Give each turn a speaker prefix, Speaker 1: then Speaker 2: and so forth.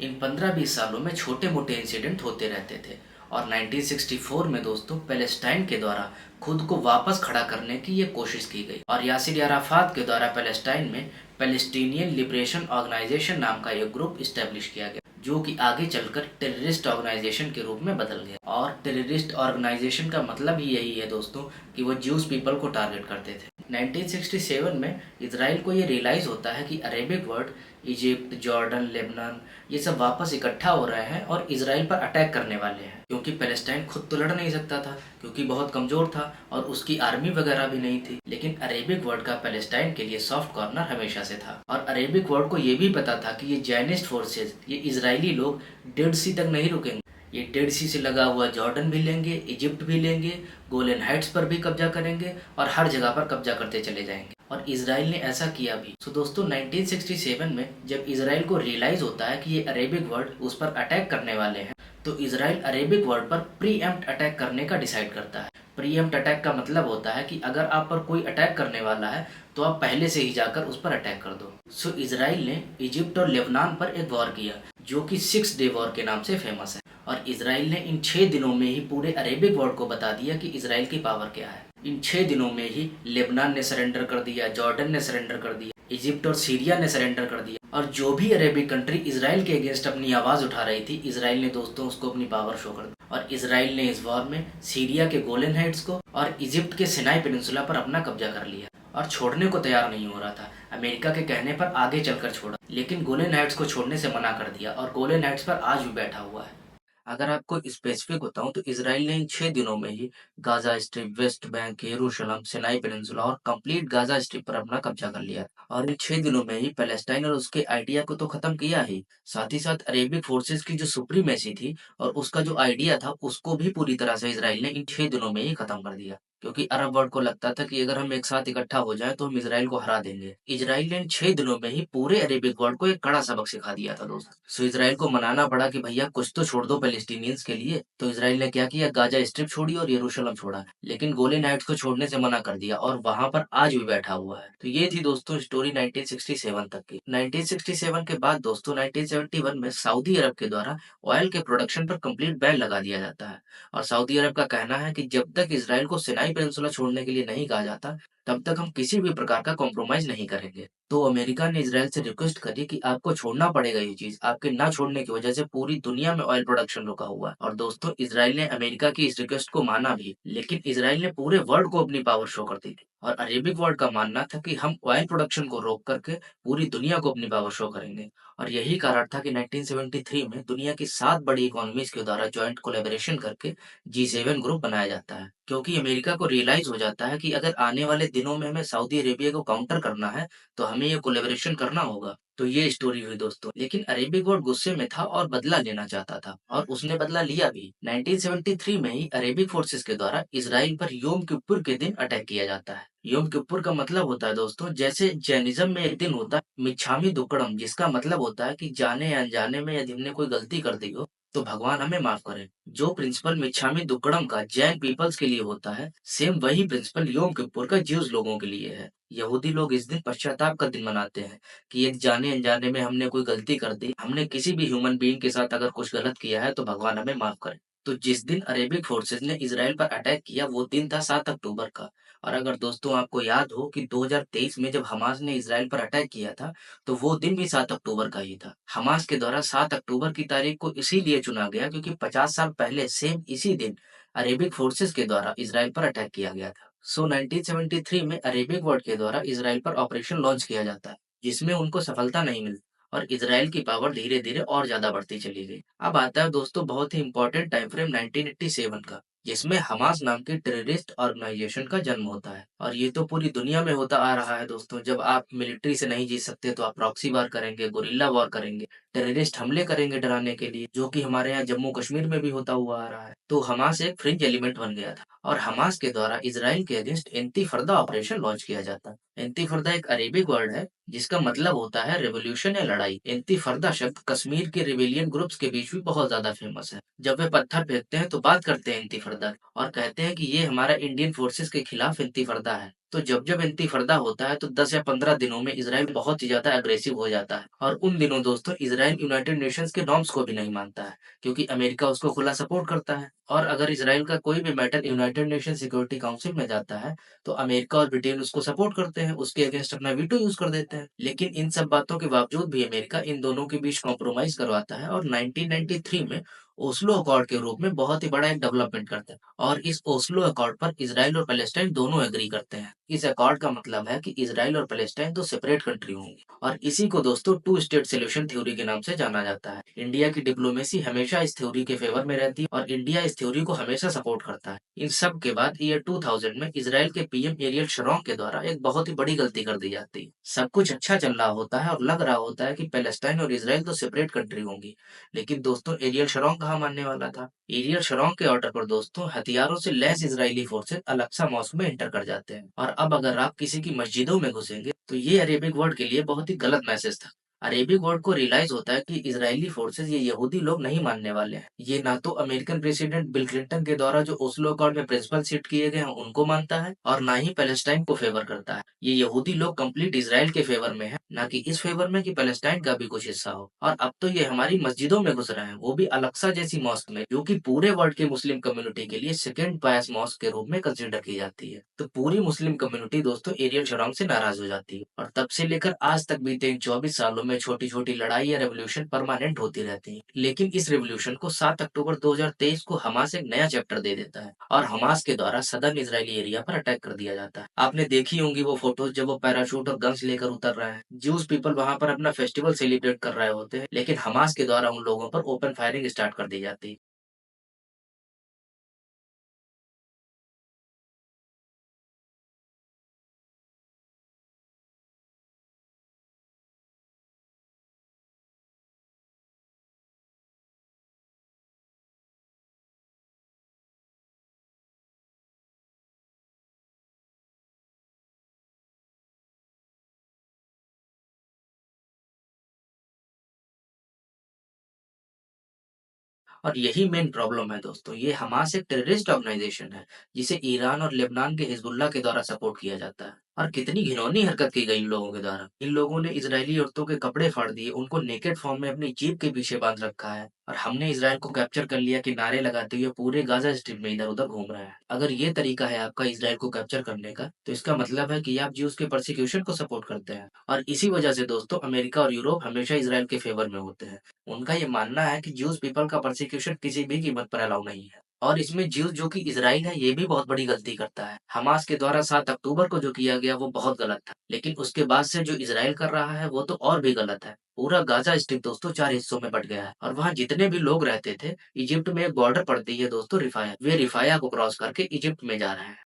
Speaker 1: इन 15-20 सालों में छोटे-मोटे इंसिडेंट होते रहते थे और 1964 में दोस्तों पैलेस्टाइन के द्वारा खुद को वापस खड़ा करने की ये कोशिश की गई और यासिर अराफात के द्वारा पैलेस्टाइन में पैलेस्टीनियन लिबरेशन ऑर्गेनाइजेशन नाम का एक ग्रुप इस्टेब्लिश किया गया, जो कि आगे चलकर टेररिस्ट ऑर्गेनाइजेशन के रूप में बदल गया। और टेररिस्ट ऑर्गेनाइजेशन का मतलब ही यही है दोस्तों कि वो ज्यूस पीपल को टारगेट करते थे। 1967 में इसराइल को ये रियलाइज होता है कि Arabic world, Egypt, Jordan, Lebanon, ये सब वापस इकट्ठा हो रहे हैं और इसराइल पर अटैक करने वाले हैं, क्योंकि पैलेस्टाइन खुद तो लड़ नहीं सकता था क्योंकि बहुत कमजोर था और उसकी आर्मी वगैरह भी नहीं थी। लेकिन अरेबिक वर्ल्ड का पैलेस्टाइन के लिए सॉफ्ट कॉर्नर हमेशा से था और अरेबिक वर्ल्ड को ये भी पता था कि ये जायनिस्ट फोर्सेज, ये इजरायली लोग डेड सी तक नहीं रुकेंगे। ये डेड सी से लगा हुआ जॉर्डन भी लेंगे, इजिप्ट भी लेंगे, गोलन हाइट्स पर भी कब्जा करेंगे और हर जगह पर कब्जा करते चले जाएंगे। और इसराइल ने ऐसा किया भी। तो दोस्तों 1967 में जब इसराइल को रियलाइज होता है कि ये अरेबिक वर्ल्ड उस पर अटैक करने वाले हैं, तो इसराइल अरेबिक वर्ल्ड पर प्रीएम्प्ट अटैक करने का डिसाइड करता है। प्रीएम्प्ट अटैक का मतलब होता है कि अगर आप पर कोई अटैक करने वाला है तो आप पहले से ही जाकर उस पर अटैक कर दो। सो इसराइल ने इजिप्ट और लेबनान पर एक वॉर किया, जो कि 6 डे वॉर के नाम से फेमस है। और इसराइल ने इन 6 दिनों में ही पूरे अरेबिक वर्ल्ड को बता दिया कि इसराइल की पावर क्या है। इन 6 दिनों में ही लेबनान ने सरेंडर कर दिया, जॉर्डन ने सरेंडर कर दिया, इजिप्ट और सीरिया ने सरेंडर कर दिया। और जो भी अरेबिक कंट्री इसराइल के अगेंस्ट अपनी आवाज उठा रही थी, इसराइल ने दोस्तों उसको अपनी पावर शो कर दी। और इसराइल ने इस वॉर में सीरिया के गोलन हाइट्स को और इजिप्ट के सिनाई पेनिनसुला पर अपना कब्जा कर लिया और छोड़ने को तैयार नहीं हो रहा था। अमेरिका के कहने पर आगे चलकर छोड़ा, लेकिन गोलन हाइट्स को छोड़ने से मना कर दिया और गोलन हाइट्स पर आज भी बैठा हुआ है। अगर आपको स्पेसिफिक बताऊं तो इसराइल ने इन 6 दिनों में ही गाजा स्ट्रिप, वेस्ट बैंक, यरूशलेम, सिनाई पेनिनसुला और कंप्लीट गाजा स्ट्रिप पर अपना कब्जा कर लिया और इन 6 दिनों में ही पैलेस्टाइन और उसके आइडिया को तो खत्म किया ही, साथ ही साथ अरेबिक फोर्सेस की जो सुप्रीमेसी थी और उसका जो आइडिया था उसको भी पूरी तरह से इसराइल ने इन 6 दिनों में ही खत्म कर दिया। क्योंकि अरब वर्ल्ड को लगता था कि अगर हम एक साथ इकट्ठा हो जाएं तो हम इसराइल को हरा देंगे। इसराइल ने इन 6 दिनों में ही पूरे अरेबिक वर्ल्ड को एक कड़ा सबक सिखा दिया था दोस्त। सो इसराइल को मनाना पड़ा कि भैया कुछ तो छोड़ दो पैलेस्टीनियंस के लिए। तो इसराइल ने क्या किया, गाजा स्ट्रिप छोड़ी और यरूशलेम छोड़ा, लेकिन गोलन हाइट्स को छोड़ने से मना कर दिया और वहां पर आज भी बैठा हुआ है। तो ये थी दोस्तों स्टोरी 1967 तक की। 1967 के बाद दोस्तों 1971 में सऊदी अरब के द्वारा ऑयल के प्रोडक्शन पर कंप्लीट बैन लगा दिया जाता है और सऊदी अरब का कहना है कि जब तक इसराइल को सिनाई पेनिनसुला छोड़ने के लिए नहीं कहा जाता, तब तक हम किसी भी प्रकार का कॉम्प्रोमाइज नहीं करेंगे। तो अमेरिका ने इसराइल से रिक्वेस्ट करी कि आपको छोड़ना पड़ेगा ये चीज, आपके ना छोड़ने की वजह से पूरी दुनिया में ऑयल प्रोडक्शन रुका हुआ है। और दोस्तों इसराइल ने अमेरिका की इस रिक्वेस्ट को माना भी, लेकिन इसराइल ने पूरे वर्ल्ड को अपनी पावर शो कर दी थी और अरेबिक वर्ल्ड का मानना था कि हम ऑयल प्रोडक्शन को रोक करके पूरी दुनिया को अपनी पावर शो करेंगे। और यही कारण था कि 1973 में दुनिया की 7 बड़ी इकोनॉमीज के द्वारा ज्वाइंट कोलैबोरेशन करके G7 ग्रुप बनाया जाता है, क्योंकि अमेरिका को रियलाइज हो जाता है कि अगर आने वाले दिनों में हमें सऊदी अरेबिया को काउंटर करना है तो हमें ये कोलैबोरेशन करना होगा। तो ये स्टोरी हुई दोस्तों। लेकिन अरेबिक वर्ल्ड गुस्से में था और बदला लेना चाहता था और उसने बदला लिया भी। 1973 में ही अरेबिक फोर्सेस के द्वारा इसराइल पर योम किप्पुर के दिन अटैक किया जाता है। योम किप्पुर का मतलब होता है दोस्तों, जैसे जैनिज्म में एक दिन होता है मिच्छामी दुक्कड़म, जिसका मतलब होता है कि जाने या अनजाने में यदि हमने कोई गलती कर दी हो तो भगवान हमें माफ करे। जो प्रिंसिपल मिच्छामी दुक्कड़म का जैन पीपल्स के लिए होता है, सेम वही प्रिंसिपल योम किप्पुर का ज्यूज लोगों के लिए है। यहूदी लोग इस दिन पश्चाताप का दिन मनाते हैं कि एक जाने अनजाने में हमने कोई गलती कर दी, हमने किसी भी ह्यूमन बीइंग के साथ अगर कुछ गलत किया है तो भगवान हमें माफ करे। तो जिस दिन अरेबिक फोर्सेस ने इसराइल पर अटैक किया वो दिन था 7 अक्टूबर का। और अगर दोस्तों आपको याद हो कि 2023 में जब हमास ने इसराइल पर अटैक किया था, तो वो दिन भी 7 अक्टूबर का ही था। हमास के द्वारा 7 अक्टूबर की तारीख को इसीलिए चुना गया क्योंकि 50 साल पहले सेम इसी दिन अरेबिक फोर्सेस के द्वारा इसराइल पर अटैक किया गया था। सो 1973 में अरेबिक वर्ल्ड के द्वारा इसराइल पर ऑपरेशन लॉन्च किया जाता है, जिसमें उनको सफलता नहीं मिलती और इसराइल की पावर धीरे-धीरे और ज्यादा बढ़ती चली गई। अब आता है दोस्तों बहुत ही इंपॉर्टेंट टाइम फ्रेम 1987 का, जिसमें हमास नाम की टेररिस्ट ऑर्गेनाइजेशन का जन्म होता है। और ये तो पूरी दुनिया में होता आ रहा है दोस्तों। जब आप मिलिट्री से नहीं जीत सकते तो आप प्रॉक्सी वार करेंगे, गुरिल्ला वॉर करेंगे, टेररिस्ट हमले करेंगे डराने के लिए, जो कि हमारे यहाँ जम्मू कश्मीर में भी होता हुआ आ रहा है। तो हमास एक फ्रिंज एलिमेंट बन गया था और हमास के द्वारा इसराइल के अगेंस्ट इंतिफरदा ऑपरेशन लॉन्च किया जाता है। इंतिफरदा एक अरेबिक वर्ड है जिसका मतलब होता है रेवोल्यूशन या लड़ाई। इंतिफरदा शब्द कश्मीर के रिबेलियन ग्रुप्स के बीच भी बहुत ज्यादा फेमस है। जब वे पत्थर फेंकते हैं तो बात करते हैं इंतिफरदा और कहते हैं कि ये हमारा इंडियन फोर्सेस के खिलाफ इंतिफरदा है। तो जब-जब इंतिफादा होता है तो 10 या 15 दिनों में इज़राइल बहुत ही ज़्यादा एग्रेसिव हो जाता है और उन दिनों दोस्तों इज़राइल यूनाइटेड नेशंस के नॉर्म्स को भी नहीं मानता है, क्योंकि अमेरिका उसको खुला सपोर्ट करता है और अगर इज़राइल का कोई भी matter United nation security council में जाता है, तो अमेरिका और ब्रिटेन उसको सपोर्ट करते हैं, उसके अगेंस्ट अपना वीटो यूज़ कर देते हैं। लेकिन इन सब बातों के बावजूद भी अमेरिका इन दोनों के बीच कॉम्प्रोमाइज़ करवाता है और 1993 में ओस्लो अकॉर्ड के रूप में बहुत ही बड़ा एक डेवलपमेंट करता है और इस ओस्लो अकॉर्ड पर इज़राइल और पैलेस्टाइन दोनों एग्री करते हैं। इस अकॉर्ड का मतलब है कि इज़राइल और पैलेस्टाइन 2 सेपरेट कंट्री होंगी और इसी को दोस्तों टू स्टेट सॉल्यूशन थ्योरी के नाम से जाना जाता है। इंडिया की डिप्लोमेसी हमेशा इस थ्योरी के फेवर में रहती है और इंडिया इस थ्योरी को हमेशा सपोर्ट करता है। इन सब के बाद ईयर 2000 में इज़राइल के पीएम एरियल शरोन के द्वारा एक बहुत ही बड़ी गलती कर दी जाती है। सब कुछ अच्छा चल रहा होता है और लग रहा होता है कि पैलेस्टाइन और इज़राइल तो सेपरेट कंट्री होंगी। लेकिन दोस्तों एरियल शरोन कहाँ मानने वाला था? एरियल शरोन के ऑर्डर पर दोस्तों हथियारों से lace Israeli forces Al-Aqsa mask में एंटर कर जाते हैं और अब अगर आप किसी की मस्जिदों में घुसेंगे तो ये अरेबिक वर्ल्ड के लिए बहुत ही गलत मैसेज था। अरेबिक वर्ल्ड को रियलाइज होता है कि इजरायली फोर्सेस ये यहूदी लोग नहीं मानने वाले हैं। ये ना तो अमेरिकन प्रेसिडेंट बिल क्लिंटन के द्वारा जो ओस्लो अकॉर्ड में प्रिंसिपल सेट किए गए हैं उनको मानता है और ना ही पैलेस्टाइन को फेवर करता है। ये यहूदी लोग कंप्लीट इजराइल के फेवर में है, ना कि इस फेवर में कि पैलेस्टाइन का भी कुछ हिस्सा हो। और अब तो ये हमारी मस्जिदों में घुस रहे हैं, वो भी अल-अक्सा जैसी मॉस्क में, जो कि पूरे वर्ल्ड के मुस्लिम कम्युनिटी के लिए सेकंड पायस मॉस्क के रूप में कंसीडर की जाती है। तो पूरी मुस्लिम कम्युनिटी दोस्तों एरियल शरोन से नाराज हो जाती है और तब से लेकर आज तक बीते इन 24 सालों में छोटी-छोटी लड़ाई या रेवोल्यूशन परमानेंट होती रहती है। लेकिन इस रेवोल्यूशन को 7 अक्टूबर 2023 को हमास एक नया चैप्टर दे देता है और हमास के द्वारा सदर्न इजरायली एरिया पर अटैक कर दिया जाता है। आपने देखी होंगी वो फोटोज जब वो पैराशूट और गन्स लेकर उतर रहे हैं। ज्यूज पीपल वहां पर अपना फेस्टिवल सेलिब्रेट कर रहे होते हैं, लेकिन हमास के द्वारा उन लोगों पर ओपन फायरिंग स्टार्ट कर दी जाती है। और यही मेन प्रॉब्लम है दोस्तों, ये हमास एक टेररिस्ट ऑर्गेनाइजेशन है, जिसे ईरान और लेबनान के हिजबुल्लाह के द्वारा सपोर्ट किया जाता है। और कितनी घिनौनी हरकत की गई इन लोगों के द्वारा। इन लोगों ने इजरायली औरतों के कपड़े फाड़ दिए, उनको नेकेड फॉर्म में अपनी जीप के पीछे बांध रखा है और हमने इजराइल को कैप्चर कर लिया कि नारे लगाते हुए पूरे गाजा स्ट्रिप में इधर-उधर घूम रहा है। अगर ये तरीका है आपका इजराइल को कैप्चर करने का, तो इसका मतलब है कि आप ज्यूज के परसिक्यूशन को सपोर्ट करते हैं और इसी वजह से दोस्तों अमेरिका और यूरोप हमेशा इजराइल के फेवर में होते हैं। उनका ये मानना है कि ज्यूज पीपल का परसिक्यूशन किसी भी कीमत पर अलाउ नहीं है। और इसमें ज्यूज जो कि इजराइल है ये भी बहुत बड़ी गलती करता है। हमास के द्वारा 7 अक्टूबर को जो किया गया वो बहुत गलत था। लेकिन उसके बाद से जो इजराइल कर रहा है वो तो और भी गलत है। पूरा गाजा स्ट्रिप दोस्तों 4 हिस्सों में बँट गया है और वहाँ जितने भी लोग रहते थे, इजिप्ट में एक बॉर्डर पड़ती है दोस्तों रिफाया। वे रिफाया को क्रॉस करके इजिप्ट में जा रहे हैं।